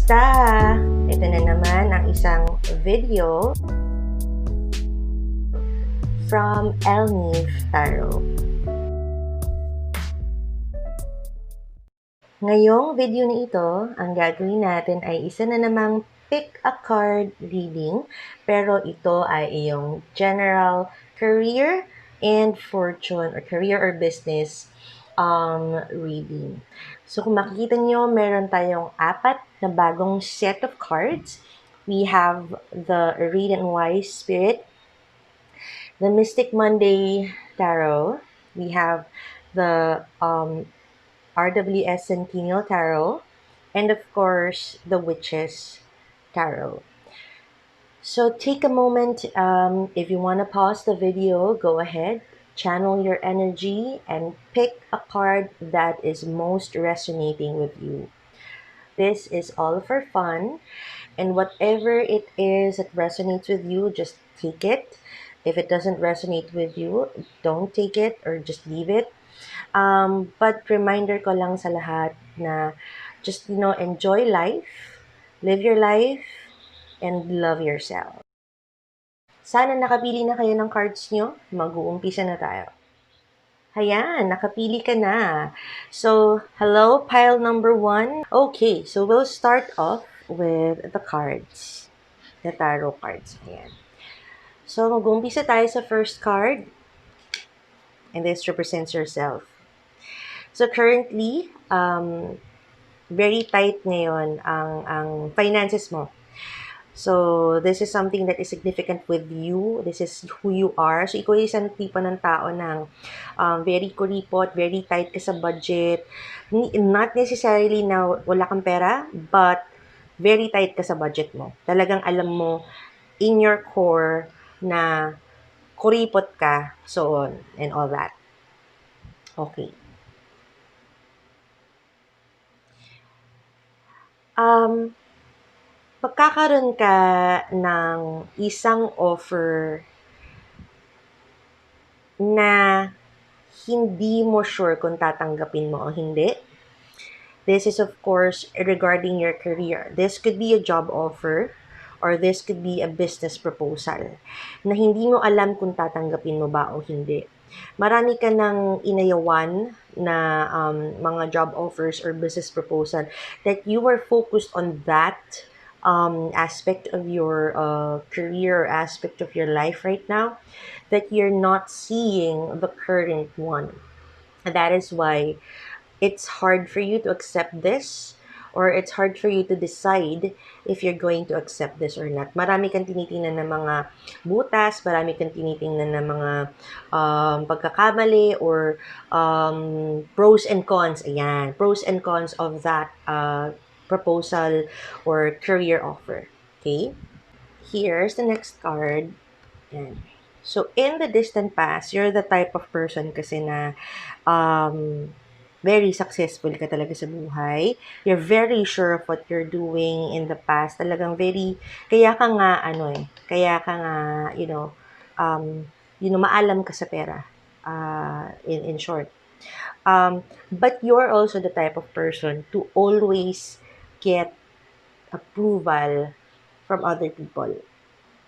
Kamusta? Ito na naman ang isang video from Elneve Tarot. Ngayong video na ito, ang gagawin natin ay isa na namang pick a card reading, pero ito ay iyong general career and fortune or career or business reading. So kung makikita nyo, meron tayong 4 na bagong set of cards. We have the Read and Wise Spirit, the Mystic Monday Tarot, we have the RWS Centennial Tarot, and of course, the Witches Tarot. So take a moment, if you want to pause the video, go ahead, channel your energy, and pick a card that is most resonating with you. This is all for fun, and whatever it is that resonates with you, just take it. If it doesn't resonate with you, don't take it or just leave it. But reminder ko lang sa lahat na just, enjoy life, live your life, and love yourself. Sana nakapili na kayo ng cards nyo. Mag-uumpisa na tayo. Ayan, nakapili ka na. So, hello, pile number 1. Okay, so we'll start off with the cards. The tarot cards. Ayan. So, mag-uumpisa tayo sa first card. And this represents yourself. So, currently, very tight ngayon ang finances mo. So, this is something that is significant with you. This is who you are. So, ikaw ay isang tipo ng tao ng very kuripot, very tight ka sa budget. Not necessarily na wala kang pera, but very tight ka sa budget mo. Talagang alam mo in your core na kuripot ka, so on, and all that. Okay. Pagkakaroon ka ng isang offer na hindi mo sure kung tatanggapin mo o hindi. This is of course regarding your career. This could be a job offer or this could be a business proposal na hindi mo alam kung tatanggapin mo ba o hindi. Marami ka ng inayawan na mga job offers or business proposal that you were focused on that aspect of your career, aspect of your life right now, that you're not seeing the current one. And that is why it's hard for you to accept this, or it's hard for you to decide if you're going to accept this or not. Marami kang tinitingnan ng mga butas, marami kang tinitingnan ng mga pagkakamali or pros and cons. Ayan, pros and cons of that proposal or career offer. Okay? Here's the next card. Ayan. So, in the distant past, you're the type of person kasi na very successful ka talaga sa buhay. You're very sure of what you're doing in the past. Talagang very, kaya ka nga, maalam ka sa pera. In short. But you're also the type of person to always get approval from other people.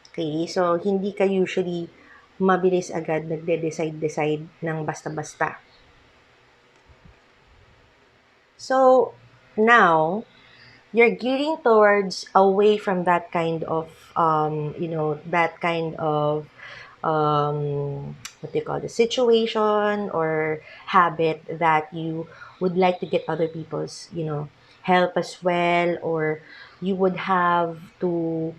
Okay? So, hindi ka usually mabilis agad nagde-decide ng basta-basta. So, now, you're gearing towards away from that kind of, what do you call the situation or habit that you would like to get other people's, help as well, or you would have to,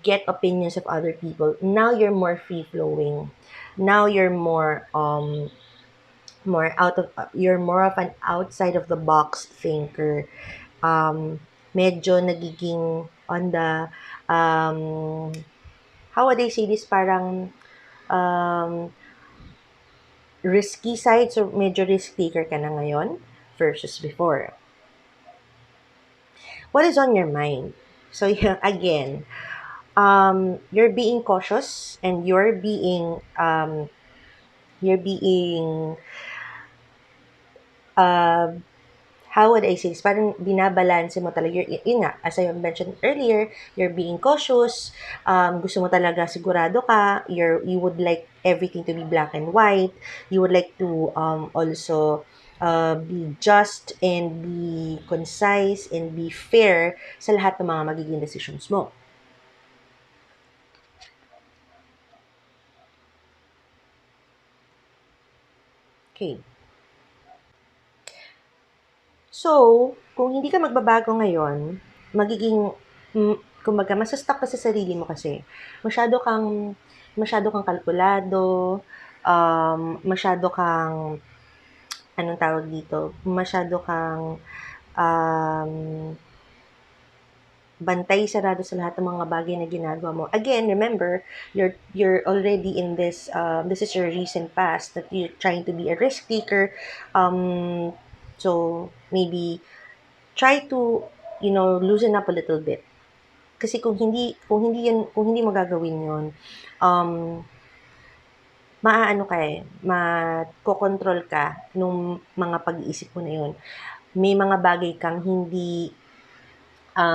get opinions of other people. Now you're more free-flowing. Now you're more you're more of an outside of the box thinker. Medyo nagiging on the how would I say this, parang risky side, so medyo risk taker ka na ngayon versus before. What is on your mind? So yeah, again, you're being cautious and you're being how would I say this? Parang binabalanse mo talaga. Yun nga, as I mentioned earlier, you're being cautious, gusto mo talaga sigurado ka, you would like everything to be black and white, you would like to also be just and be concise and be fair sa lahat ng mga magiging decisions mo. Okay. So, kung hindi ka magbabago ngayon, magiging, kumbaga, masa-stuck ka sa sarili mo kasi. Masyado kang kalkulado, masyado kang, anong tawag dito, masyado kang, um, bantay sarado sa lahat ng mga bagay na ginagawa mo. Again, remember, you're already in this, this is your recent past that you're trying to be a risk taker. So, maybe try to, loosen up a little bit. Kasi kung hindi mo gagawin 'yon, um, maaano ka, makokontrol ka nung mga pag-iisip mo na 'yon. May mga bagay kang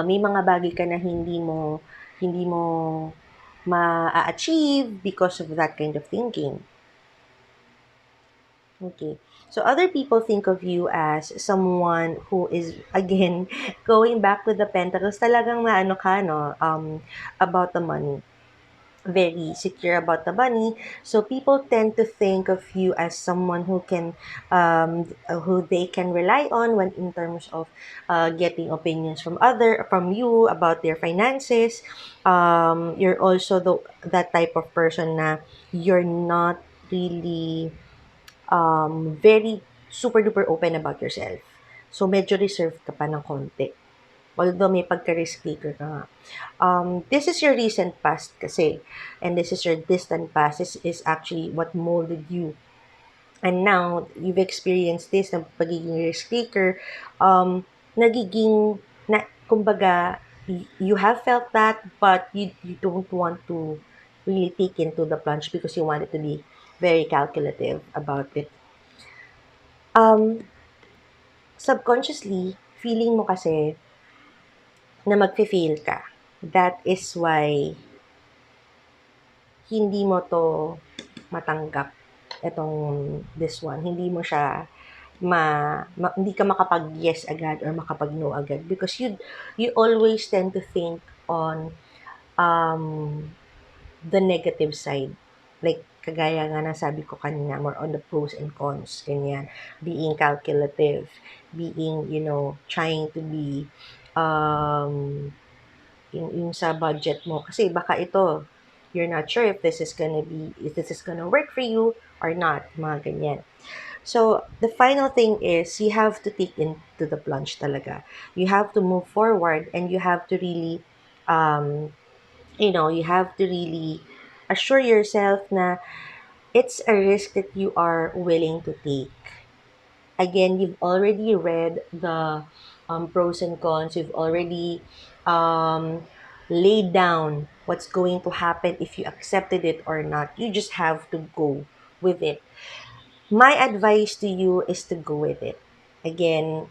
may mga bagay ka na hindi mo ma-a-achieve because of that kind of thinking. Okay. So other people think of you as someone who is, again, going back to the pentacles, talagang maano ka, no, about the money. Very secure about the money. So people tend to think of you as someone who they can rely on when in terms of getting opinions from you about their finances. You're also that type of person na you're not really very super duper open about yourself. So, medyo reserved ka pa ng konti. Although may pagka-risk taker ka nga. This is your recent past kasi. And this is your distant past. This is actually what molded you. And now, you've experienced this ng pagiging risk taker. Kumbaga, you have felt that, but you don't want to really take into the plunge because you want it to be very calculative about it. Subconsciously, feeling mo kasi na magfe-fail ka. That is why hindi mo 'to matanggap, itong this one. Hindi mo siya hindi ka makapag-yes agad or makapag-no agad because you always tend to think on um the negative side. Like, kagaya nga ng sabi ko kanina, more on the pros and cons, ganyan. Being calculative, being, trying to be, um, yung sa budget mo. Kasi baka ito, you're not sure if this is gonna work for you or not, mga ganyan. So, the final thing is, you have to take into the plunge talaga. You have to move forward and you have to really, you have to really assure yourself na it's a risk that you are willing to take. Again, you've already read the pros and cons. You've already laid down what's going to happen if you accepted it or not. You just have to go with it. My advice to you is to go with it. Again,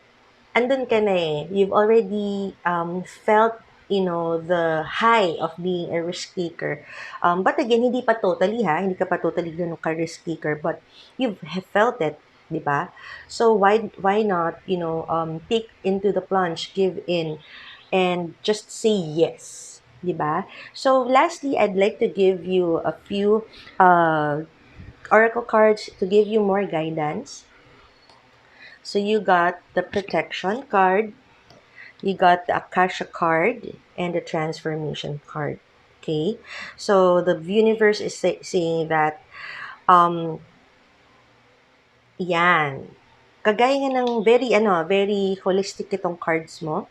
andun ka na eh. You've already felt, the high of being a risk taker. But again, hindi pa totally hindi ka pa totally ganun ka-risk taker, but you've felt it, di ba? So why not, take into the plunge, give in, and just say yes, di ba? So lastly, I'd like to give you a few oracle cards to give you more guidance. So you got the protection card, you got the Akasha card, and the transformation card. Okay? So the universe is saying that, yan. Kagaya nga ng very holistic itong cards mo.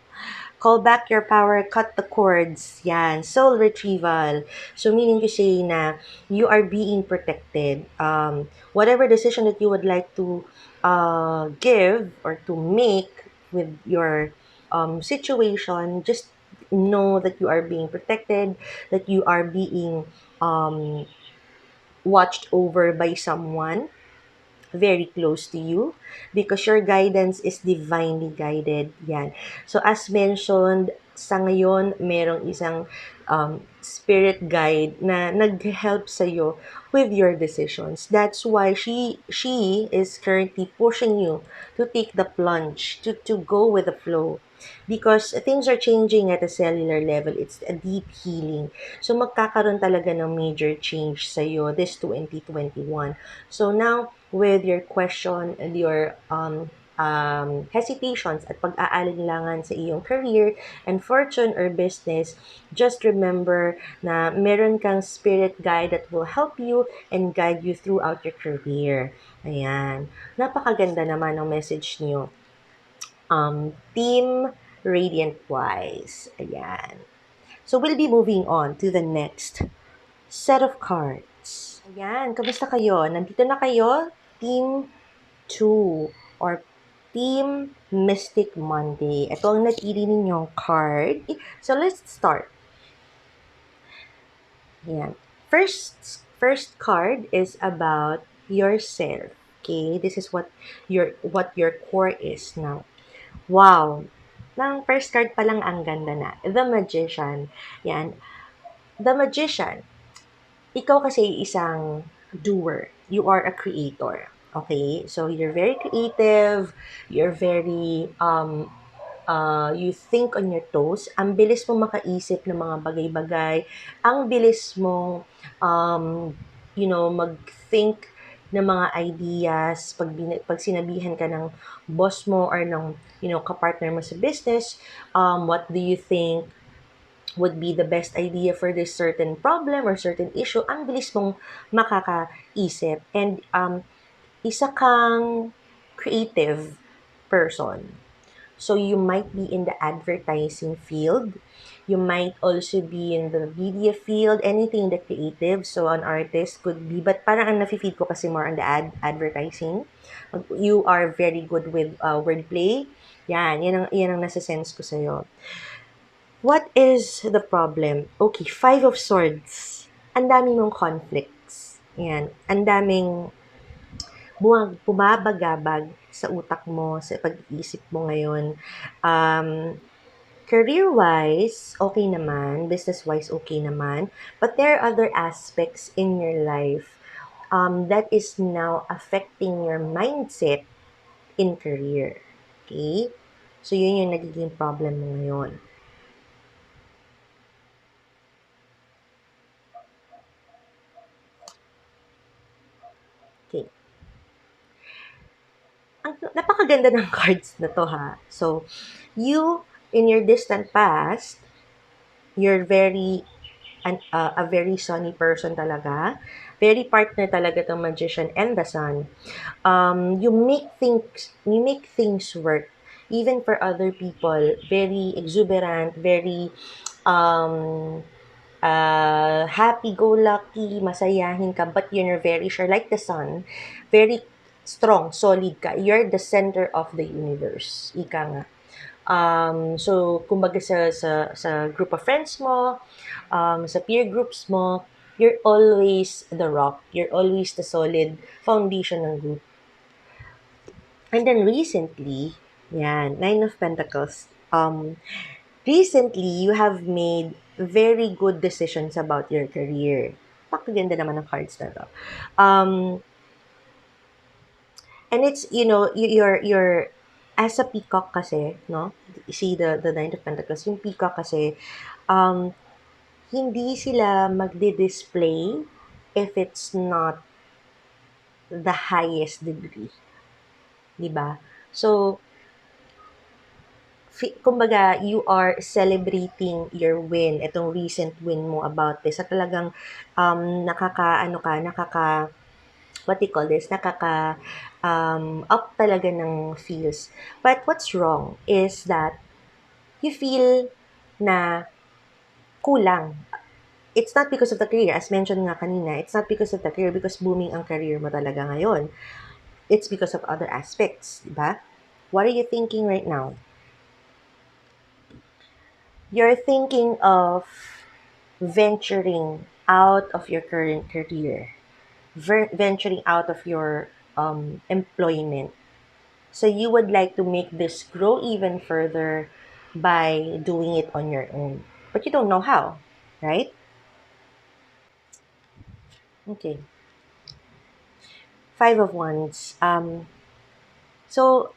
Call back your power, cut the cords. Yan, soul retrieval. So, meaning to say na you are being protected. Whatever decision that you would like to give or to make with your situation, just know that you are being protected, that you are being watched over by someone. very close to you because your guidance is divinely guided. Yan. So as mentioned, sa ngayon, merong isang spirit guide na nag-help sa'yo with your decisions. That's why she is currently pushing you to take the plunge, to go with the flow. Because things are changing at a cellular level. It's a deep healing. So magkakaroon talaga ng major change sa'yo this 2021. So now, with your question and your hesitations at pag-aalinlangan sa iyong career and fortune or business, just remember na meron kang spirit guide that will help you and guide you throughout your career. Ayan. Napakaganda naman ang message niyo. Team Radiant Wise. Ayan. So we'll be moving on to the next set of cards. Ayan, kamusta kayo? Nandito na kayo? Team 2 or Team Mystic Monday. Ito ang napili ninyong card. So let's start. Ayan. First card is about yourself. Okay, this is what your core is now. Wow. Nang first card pa lang ang ganda na. The Magician. Yan. The Magician. Ikaw kasi isang doer. You are a creator. Okay? So, you're very creative. You're very, you think on your toes. Ang bilis mo makaisip ng mga bagay-bagay. Ang bilis mong, mag-think ng mga ideas. Pag sinabihan ka ng boss mo or ng, kapartner mo sa business, what do you think would be the best idea for this certain problem or certain issue, ang bilis mong makakaisip. And isa kang creative person. So you might be in the advertising field. You might also be in the media field, anything that creative. So an artist could be, but parang ang nafe-feed ko kasi more on the advertising. You are very good with wordplay. Yan ang nasa-sense ko sa'yo. What is the problem? Okay, Five of Swords. Ang dami mong conflicts. Yan. Ang daming bumabagabag sa utak mo, sa pag-iisip mo ngayon. Career-wise, okay naman. Business-wise, okay naman. But there are other aspects in your life that is now affecting your mindset in career. Okay? So, yun yung nagiging problem mo ngayon. Okay. Napakaganda ng cards na to ha. So, you, in your distant past, you're a very sunny person talaga. Very partner talaga tong Magician and the Sun. You make things work. Even for other people, very exuberant, very um, happy-go-lucky, masayahin ka, but you're very sure, like the sun, very strong, solid ka. You're the center of the universe. Ika nga. So, kumbaga sa group of friends mo, sa peer groups mo, you're always the rock. You're always the solid foundation ng group. And then recently, Nine of Pentacles. Recently, you have made very good decisions about your career. Pakaganda naman ng cards na to. And it's, you're, as a peacock kasi, no? See the Nine of Pentacles, yung peacock kasi, hindi sila magdi-display if it's not the highest degree. Diba? So, kumbaga, you are celebrating your win, itong recent win mo about this. At talagang, what do you call this? Up talaga ng feels. But what's wrong is that you feel na kulang. It's not because of the career. As mentioned nga kanina, it's not because of the career, because booming ang career mo talaga ngayon. It's because of other aspects, diba? What are you thinking right now? You're thinking of venturing out of your current career, venturing out of your employment. So you would like to make this grow even further by doing it on your own. But you don't know how, right? Okay. Five of Wands. So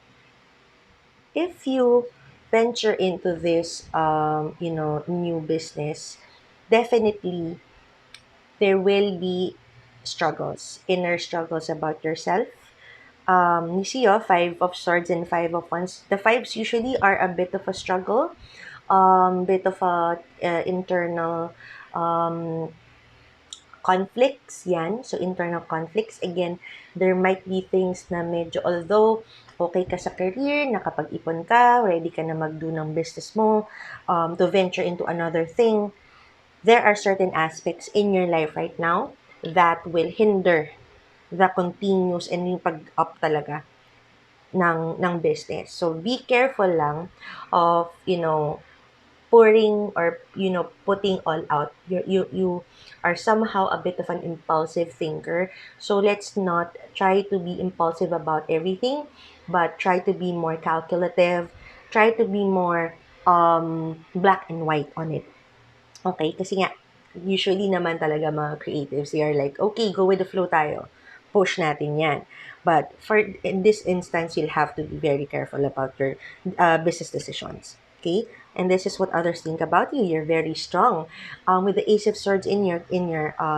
if you venture into this, new business, definitely there will be struggles, inner struggles about yourself. You see, Five of Swords and Five of Wands. The fives usually are a bit of a struggle, bit of a internal um, conflicts yan. So, internal conflicts. Again, there might be things na medyo, although okay ka sa career, nakapag-ipon ka, ready ka na mag-do ng business mo, to venture into another thing, there are certain aspects in your life right now that will hinder the continuous and yung pag-up talaga ng business. So, be careful lang of, pouring or putting all out. You are somehow a bit of an impulsive thinker, so let's not try to be impulsive about everything, but try to be more calculative, try to be more black and white on it. Okay, kasi nga usually naman talaga mga creatives, they are like, okay, go with the flow tayo, push natin yan. But for in this instance, you'll have to be very careful about your business decisions. Okay, and this is what others think about you. You're very strong. With the Ace of Swords in your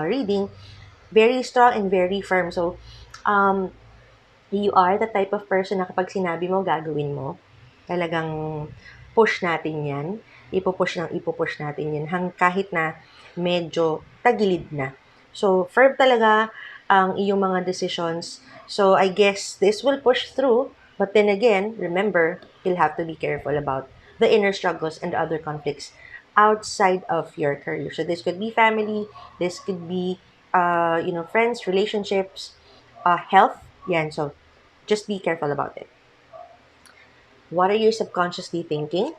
reading, very strong and very firm. So, um, you are the type of person na kapag sinabi mo, gagawin mo. Talagang push natin yan. Ipupush natin yan. Kahit na medyo tagilid na. So, firm talaga ang iyong mga decisions. So, I guess this will push through. But then again, remember, you'll have to be careful about the inner struggles and the other conflicts outside of your career. So, this could be family. This could be, friends, relationships, health. Yan. So, just be careful about it. What are you subconsciously thinking?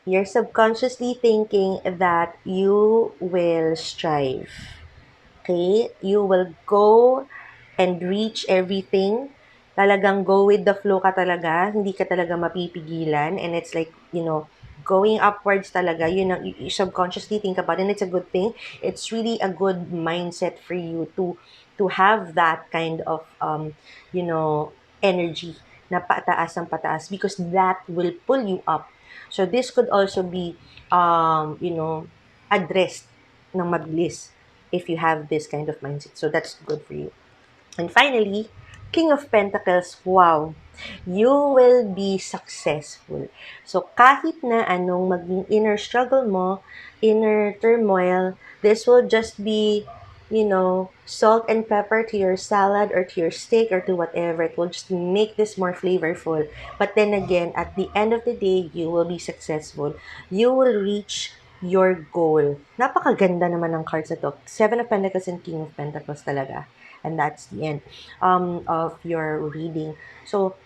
You're subconsciously thinking that you will strive. Okay? You will go and reach everything. Talagang go with the flow ka talaga. Hindi ka talaga mapipigilan. And it's like, going upwards talaga. Yun ang you subconsciously think about it. And it's a good thing. It's really a good mindset for you to have that kind of, energy na pataas ang pataas because that will pull you up. So this could also be, addressed ng mabilis if you have this kind of mindset. So that's good for you. And finally, King of Pentacles, wow, you will be successful. So kahit na anong maging inner struggle mo, inner turmoil, this will just be, salt and pepper to your salad or to your steak or to whatever. It will just make this more flavorful. But then again, at the end of the day, you will be successful. You will reach your goal. Napakaganda naman ng cards na to. Seven of Pentacles and King of Pentacles talaga. And that's the end of your reading. So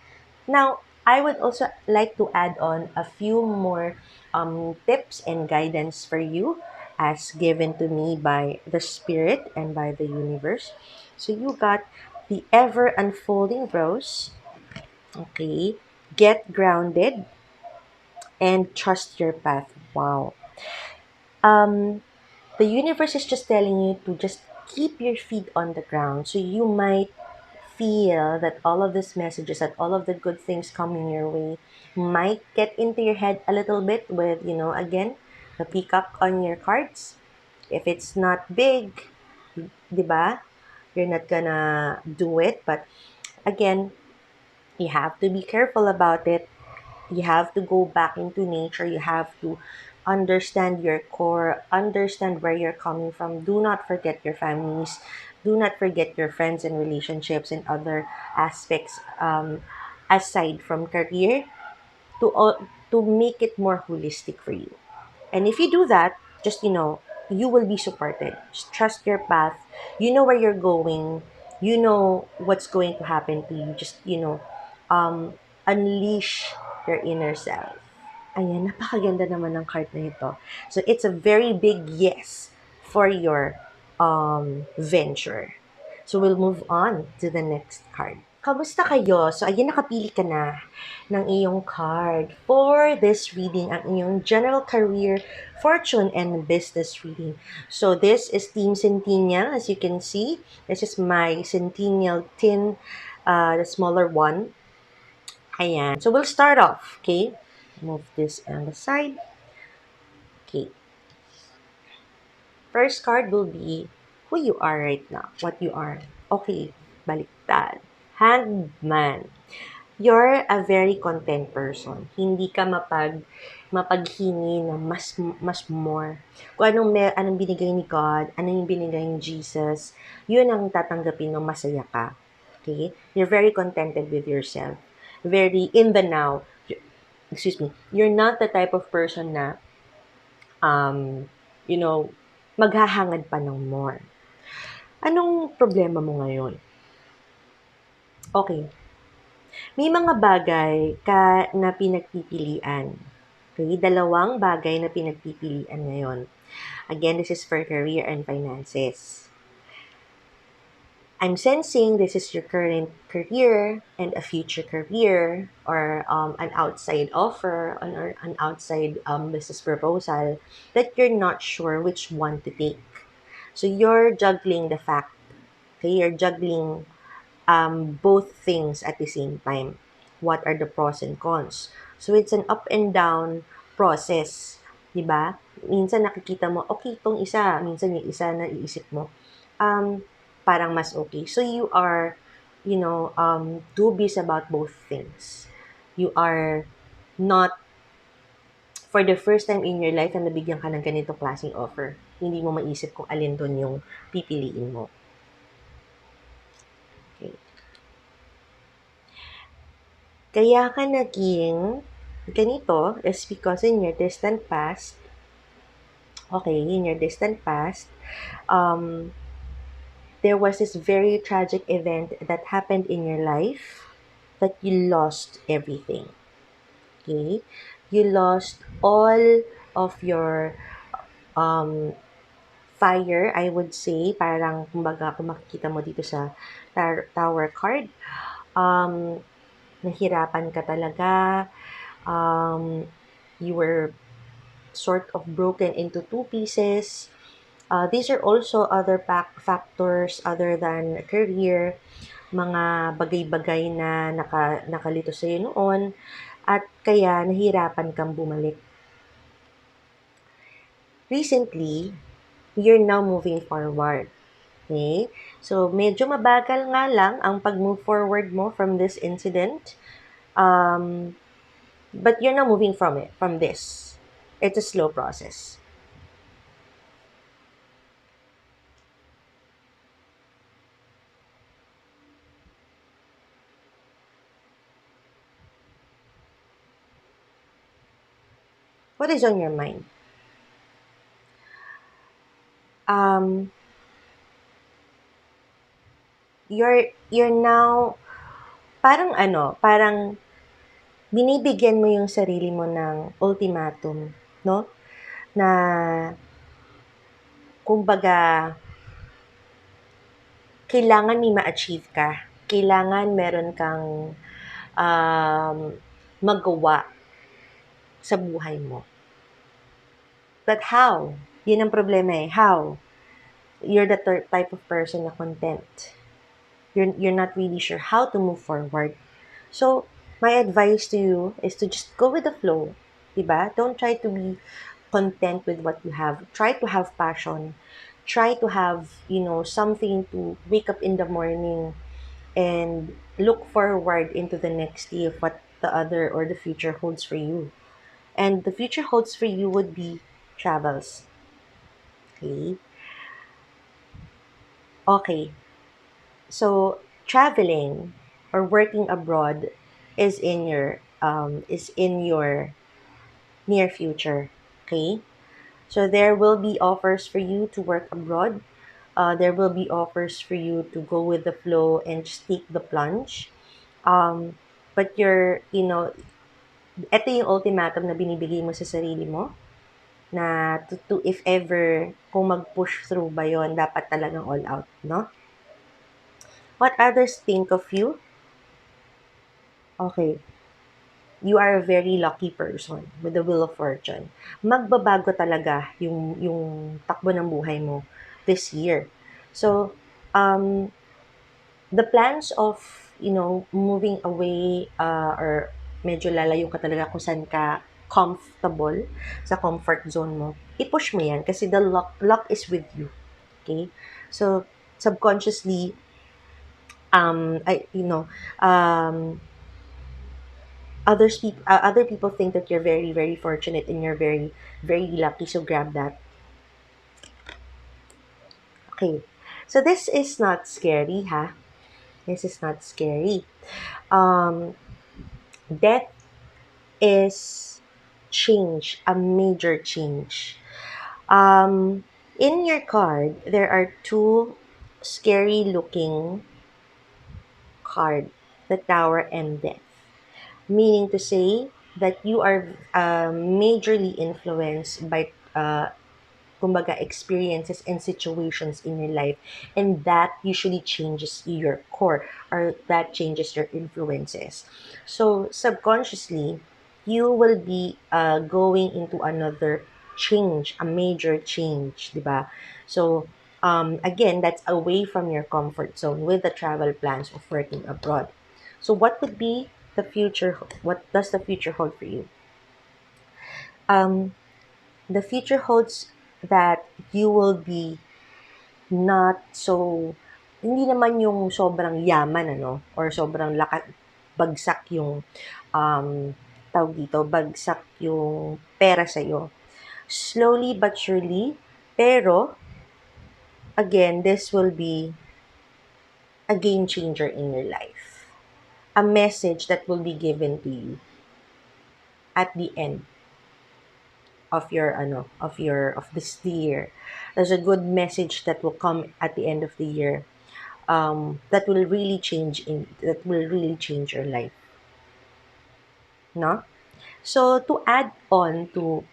now, I would also like to add on a few more tips and guidance for you as given to me by the Spirit and by the universe. So you got the ever unfolding rose. Okay. Get grounded and trust your path. Wow. Um, the universe is just telling you to just keep your feet on the ground. So you might feel that all of these messages, that all of the good things coming your way might get into your head a little bit with, again, the peacock on your cards. If it's not big, di ba? You're not gonna do it. But again, you have to be careful about it. You have to go back into nature. You have to understand your core, understand where you're coming from. Do not forget your families. Do not forget your friends and relationships and other aspects aside from career to make it more holistic for you. And if you do that, just you will be supported. Just trust your path. You know where you're going. You know what's going to happen to you. Just unleash your inner self. Ayan, napakaganda naman ng card na ito. So it's a very big yes for your venture. So we'll move on to the next card. Kamusta kayo? So ayan, nakapili ka na ng iyong card for this reading, ang iyong general career, fortune, and business reading. So this is Team Centennial, as you can see. This is my Centennial tin, the smaller one. Ayan. So we'll start off, okay? Move this on the side. Okay. First card will be who you are right now, what you are. Okay, baliktad. Hangman. You're a very content person. Hindi ka mapaghingi na mas more. Kung anong binigay ni God, ano yung binigay ni Jesus, yun ang tatanggapin mo, masaya ka. Okay? You're very contented with yourself. Very in the now. Excuse me. You're not the type of person na um, you know, maghahangad pa ng more. Anong problema mo ngayon? Okay, may mga bagay ka na pinagpipilian. Okay, dalawang bagay na pinagpipilian ngayon. Again, this is for career and finances. I'm sensing this is your current career and a future career or an outside offer or an outside business proposal that you're not sure which one to take. So you're juggling the fact, okay, you're juggling both things at the same time. What are the pros and cons? So it's an up and down process, 'di ba? Minsan nakikita mo, okay itong isa, minsan yung isa na iisip mo, um, parang mas okay. So you are, dubious about both things. You are not, for the first time in your life na nabigyan ka ng ganitong klaseng offer, hindi mo maisip kung alin doon yung pipiliin mo. Okay. Kaya ka naging ganito is because in your distant past, um, there was this very tragic event that happened in your life that you lost everything. Okay? You lost all of your um, fire, I would say. Parang, kumbaga, kung makikita mo dito sa tower card, um, nahirapan ka talaga. You were sort of broken into two pieces. These are also other factors other than career, mga bagay-bagay na nakalito sa iyo noon at kaya nahirapan kang bumalik. Recently, you're now moving forward. Okay? So, medyo mabagal nga lang ang pag-move forward mo from this incident. But you're now moving from this. It's a slow process. What is on your mind? Um, you're now, parang binibigyan mo yung sarili mo ng ultimatum, no? Na, kumbaga, kailangan may ma-achieve ka. Kailangan meron kang um, magawa sa buhay mo. But how? Yun ang problema eh. How? You're the type of person na content. You're not really sure how to move forward. So, my advice to you is to just go with the flow. Diba? Don't try to be content with what you have. Try to have passion. Try to have, something to wake up in the morning and look forward into the next day of what the other or the future holds for you. And the future holds for you would be travels. Okay? Okay. So, traveling or working abroad is in your near future. Okay? So there will be offers for you to work abroad. There will be offers for you to go with the flow and just take the plunge. But ito yung ultimatum na binibigay mo sa sarili mo na if ever, kung mag-push through ba yon dapat talagang all out, no? What others think of you? Okay, you are a very lucky person with the Wheel of Fortune. Magbabago talaga yung takbo ng buhay mo this year. So, um, the plans of, moving away, or medyo lalayo ka talaga kung saan ka comfortable, sa comfort zone mo, i-push mo yan kasi the luck is with you. Okay? So, subconsciously, I, other people think that you're very, very fortunate and you're very, very lucky. So, grab that. Okay. So, this is not scary, ha? This is not scary. Um, Death is change, a major change. In your card, there are two scary looking card, the Tower and Death. Meaning to say that you are majorly influenced by kumbaga experiences and situations in your life, and that usually changes your core, or that changes your influences. So subconsciously you will be going into another change, a major change, di ba? So again, that's away from your comfort zone with the travel plans of working abroad. So what would be the future? What does the future hold for you? um the future holds that you will be not so, hindi naman yung sobrang yaman, ano, or sobrang bagsak yung, tawag dito, bagsak yung pera sa'yo. Slowly but surely, pero, again, this will be a game changer in your life. A message that will be given to you at the end of this year. There's a good message that will come at the end of the year, that will really change your life, no? So to add on to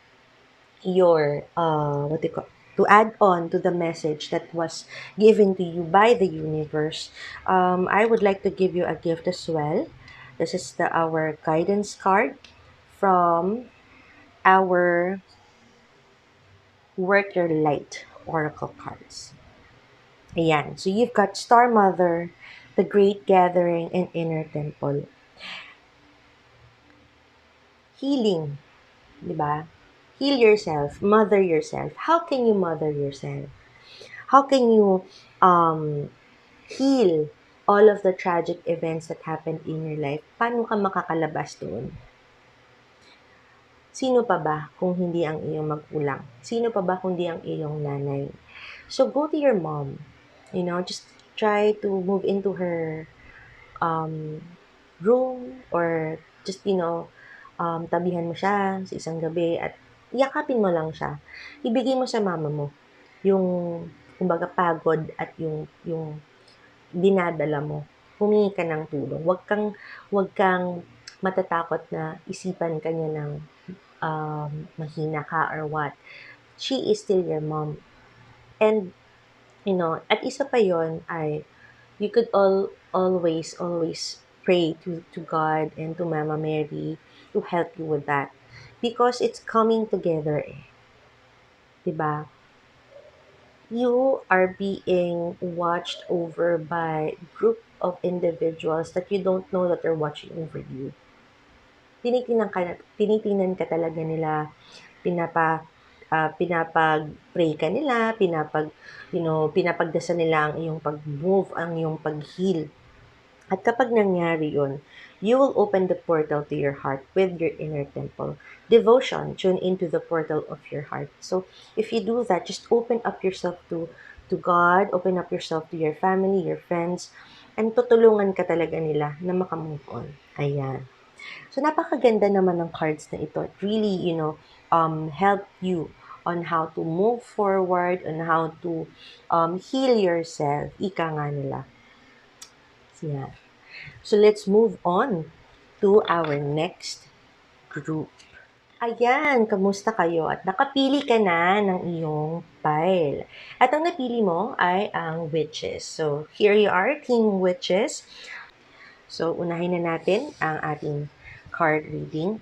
your what do you call to add on to the message that was given to you by the universe, I would like to give you a gift as well. This is our guidance card from our Work Your Light oracle cards. Ayan. So you've got Star Mother, the Great Gathering, and Inner Temple. Healing, di ba? Heal yourself, mother yourself. How can you mother yourself? How can you um, heal all of the tragic events that happened in your life? Paano ka makakalabas doon? Sino pa ba kung hindi ang iyong magulang? Sino pa ba kundi ang iyong nanay? So go to your mom. Just try to move into her um, room, or just, tabihan mo siya sa isang gabi at yakapin mo lang siya. Ibigay mo sa mama mo yung, kumbaga, pagod at yung dinadala mo. Humingi ka ng tulong. Huwag kang matatakot na isipan kanya ng mahina ka or what. She is still your mom. And, at isa pa yon ay, you could always pray to God and to Mama Mary to help you with that. Because it's coming together, eh. 'Di ba? You are being watched over by group of individuals that you don't know that they're watching over you. Tinitingnan ka talaga nila, pinapag-pray ka nila, pinapagdasal nila ang iyong pag-move, ang iyong pag-heal. At kapag nangyari yun, you will open the portal to your heart with your inner temple. Devotion, tune into the portal of your heart. So, if you do that, just open up yourself to God, open up yourself to your family, your friends, and tutulungan ka talaga nila na makamove on. Ayan. So, napakaganda naman ng cards na ito. It really, help you on how to move forward, on how to heal yourself. Ika nga nila. Yeah. So, let's move on to our next group. Ayan, kamusta kayo? At nakapili ka na ng iyong pile. At ang napili mo ay ang witches. So, here you are, Team Witches. So, unahin na natin ang ating card reading.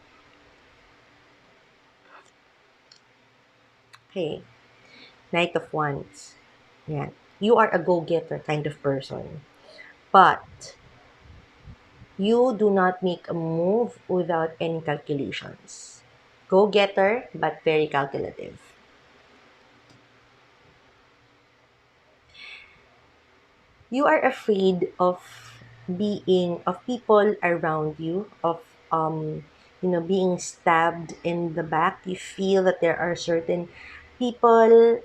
Okay, Knight of Wands. Yan. You are a go-getter kind of person. But, you do not make a move without any calculations. Go-getter, but very calculative. You are afraid of people around you, of being stabbed in the back. You feel that there are certain people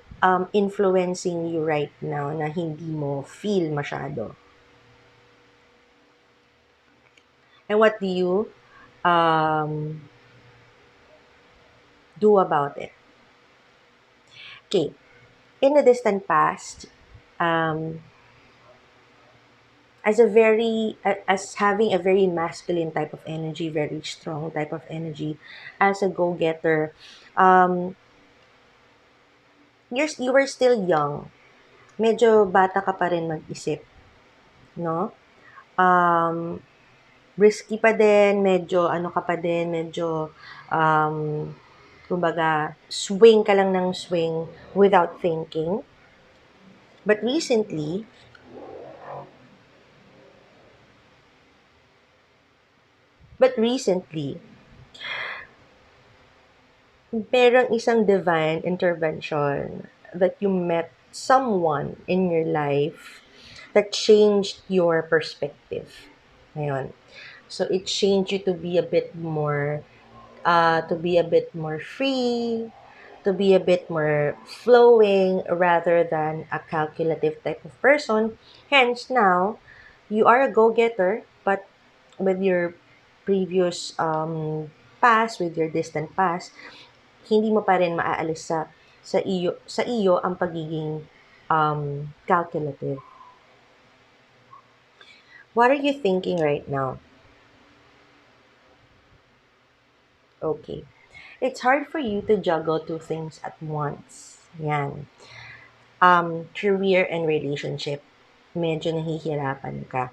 influencing you right now na hindi mo feel masyado. And what do you um, do about it? Okay, in the distant past, um, as having a very masculine type of energy, very strong type of energy, as a go-getter, um, you were still young. Medyo bata ka pa rin mag-isip, no? Um, Risky pa din, medyo ano ka pa din, medyo kumbaga swing ka lang ng swing without thinking. But recently, merong isang divine intervention that you met someone in your life that changed your perspective. Ngayon. So it changed you to be a bit more free, to be a bit more flowing rather than a calculative type of person. Hence now, you are a go-getter, but with your previous past, with your distant past, hindi mo pa rin maaalis sa iyo ang pagiging calculative. What are you thinking right now? Okay. It's hard for you to juggle two things at once. Yan. Career and relationship. Medyo nahihirapan ka.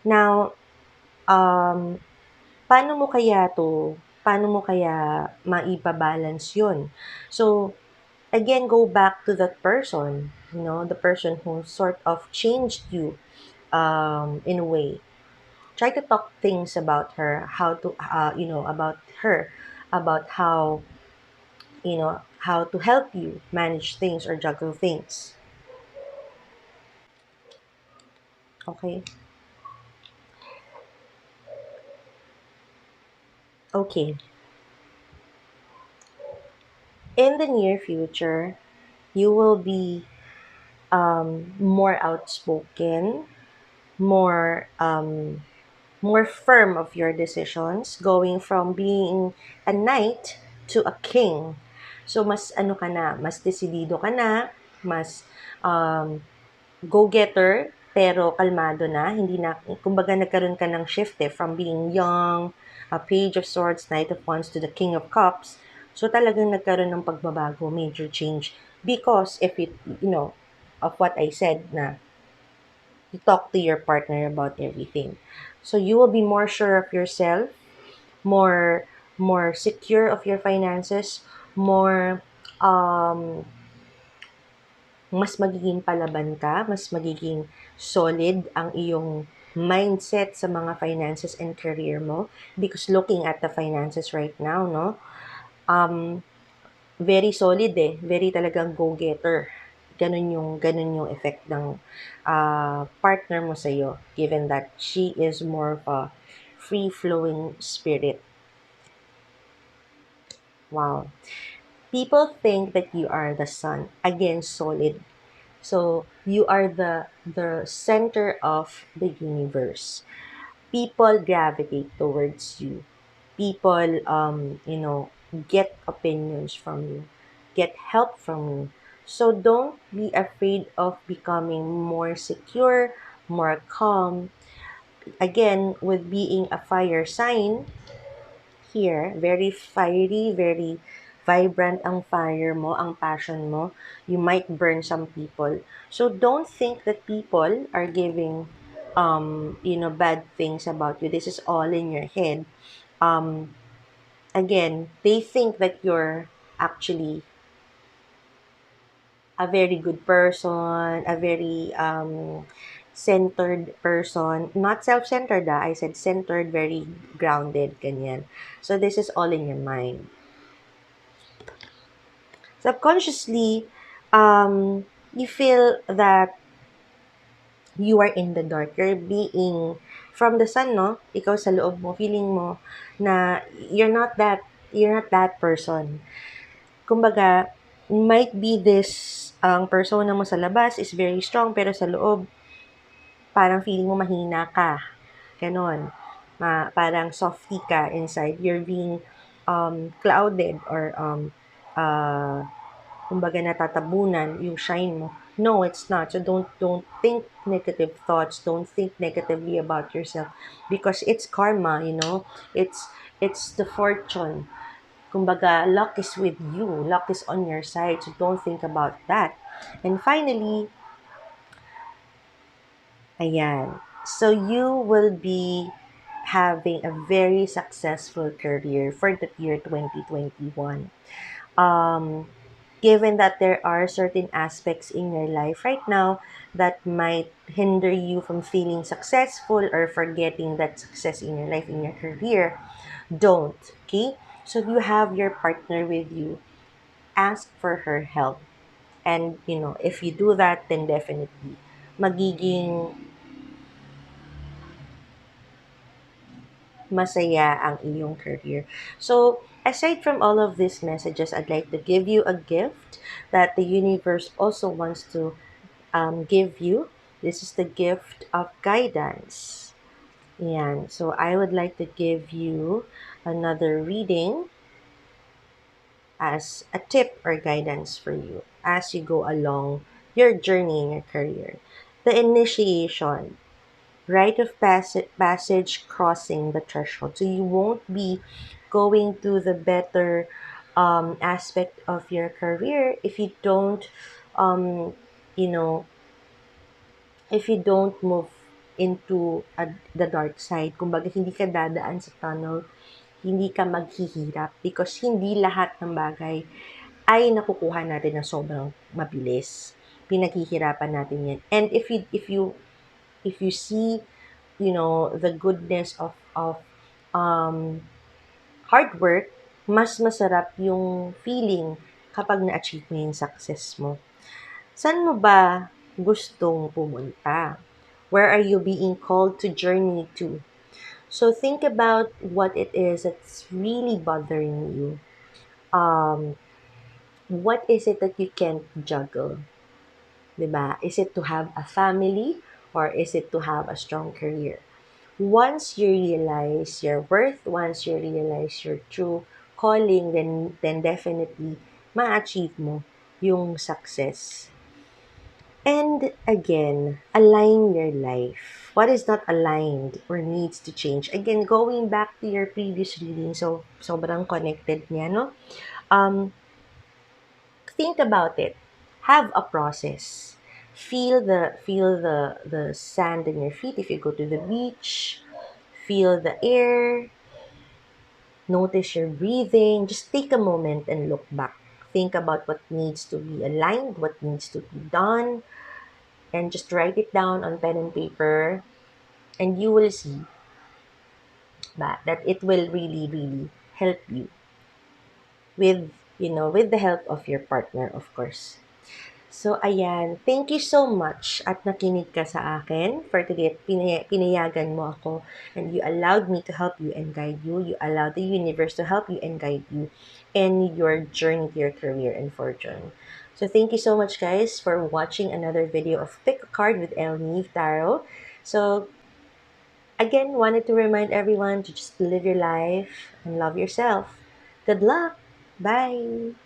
Now, um, paano mo kaya maibabalance yun? So, again, go back to that person, the person who sort of changed you in a way. Try to talk things about her, about her, about how to help you manage things or juggle things. Okay? Okay. In the near future, you will be more outspoken, more more firm of your decisions, going from being a knight to a king. So mas ano ka na, mas desidido ka na, mas um, go-getter, pero kalmado na, hindi na, kumbaga nagkaroon ka ng shift from being young, a page of swords, knight of wands to the king of cups. So talagang nagkaroon ng pagbabago, major change. Because if of what I said na, you talk to your partner about everything. So you will be more sure of yourself, more more secure of your finances, more um mas magiging palaban ka, mas magiging solid ang iyong mindset sa mga finances and career mo. Because looking at the finances right now, no, very solid very talagang go-getter. Ganun yung effect ng partner mo sa'yo, given that she is more of a free-flowing spirit. Wow. People think that you are the sun. Again, solid. So you are the center of the universe. People gravitate towards you. People get opinions from you, get help from you. So don't be afraid of becoming more secure, more calm. Again, with being a fire sign, here, very fiery, very vibrant ang fire mo, ang passion mo. You might burn some people. So don't think that people are giving bad things about you. This is all in your head. Um Again, they think that you're actually a very good person, a very centered person. Not self-centered, I said centered, very grounded, ganyan. So this is all in your mind. Subconsciously, you feel that you are in the dark. You're being from the sun, no? Ikaw sa loob mo, feeling mo na you're not that person. Kumbaga, might be this, ang persona mo sa labas is very strong, pero sa loob, parang feeling mo mahina ka. Ganon. Parang softy ka inside. You're being clouded or kumbaga natatabunan yung shine mo. No, it's not. So don't think negative thoughts. Don't think negatively about yourself because it's karma, you know. It's the fortune. Kumbaga, luck is with you. Luck is on your side. So don't think about that. And finally, ayan. So you will be having a very successful career for the year 2021. Um, Given that there are certain aspects in your life right now that might hinder you from feeling successful or forgetting that success in your life, in your career, don't. Okay? So you have your partner with you. Ask for her help. And, if you do that, then definitely magiging masaya ang iyong career. So, aside from all of these messages, I'd like to give you a gift that the universe also wants to give you. This is the gift of guidance. Yan. So, I would like to give you another reading as a tip or guidance for you as you go along your journey in your career. The initiation, rite of passage crossing the threshold. So you won't be going to the better aspect of your career if you don't, um, you know, if you don't move into the dark side. Kumbaga, hindi ka dadaan sa tunnel, hindi ka maghihirap because hindi lahat ng bagay ay nakukuha natin na sobrang mabilis. Pinaghihirapan natin yan. And if you see, the goodness of um, hard work, mas masarap yung feeling kapag na-achieve mo yung success mo. Saan mo ba gustong pumunta? Where are you being called to journey to? So think about what it is that's really bothering you. Um, what is it that you can't juggle? 'Di ba? Is it to have a family or is it to have a strong career? Once you realize your worth, once you realize your true calling, then definitely ma-achieve mo yung success. And again, align your life. What is not aligned or needs to change? Again, going back to your previous reading, so sobrang connected niya, no? Um, think about it. Have a process. Feel the sand in your feet if you go to the beach. Feel the air. Notice your breathing. Just take a moment and look back. Think about what needs to be aligned, what needs to be done, and just write it down on pen and paper. And you will see that it will really, really help you with the help of your partner, of course. So, ayan. Thank you so much at nakinig ka sa akin for today. Pinayagan mo ako and you allowed me to help you and guide you. You allowed the universe to help you and guide you in your journey to your career and fortune. So, thank you so much, guys, for watching another video of Pick a Card with El Neve Tarot. So, again, wanted to remind everyone to just live your life and love yourself. Good luck! Bye!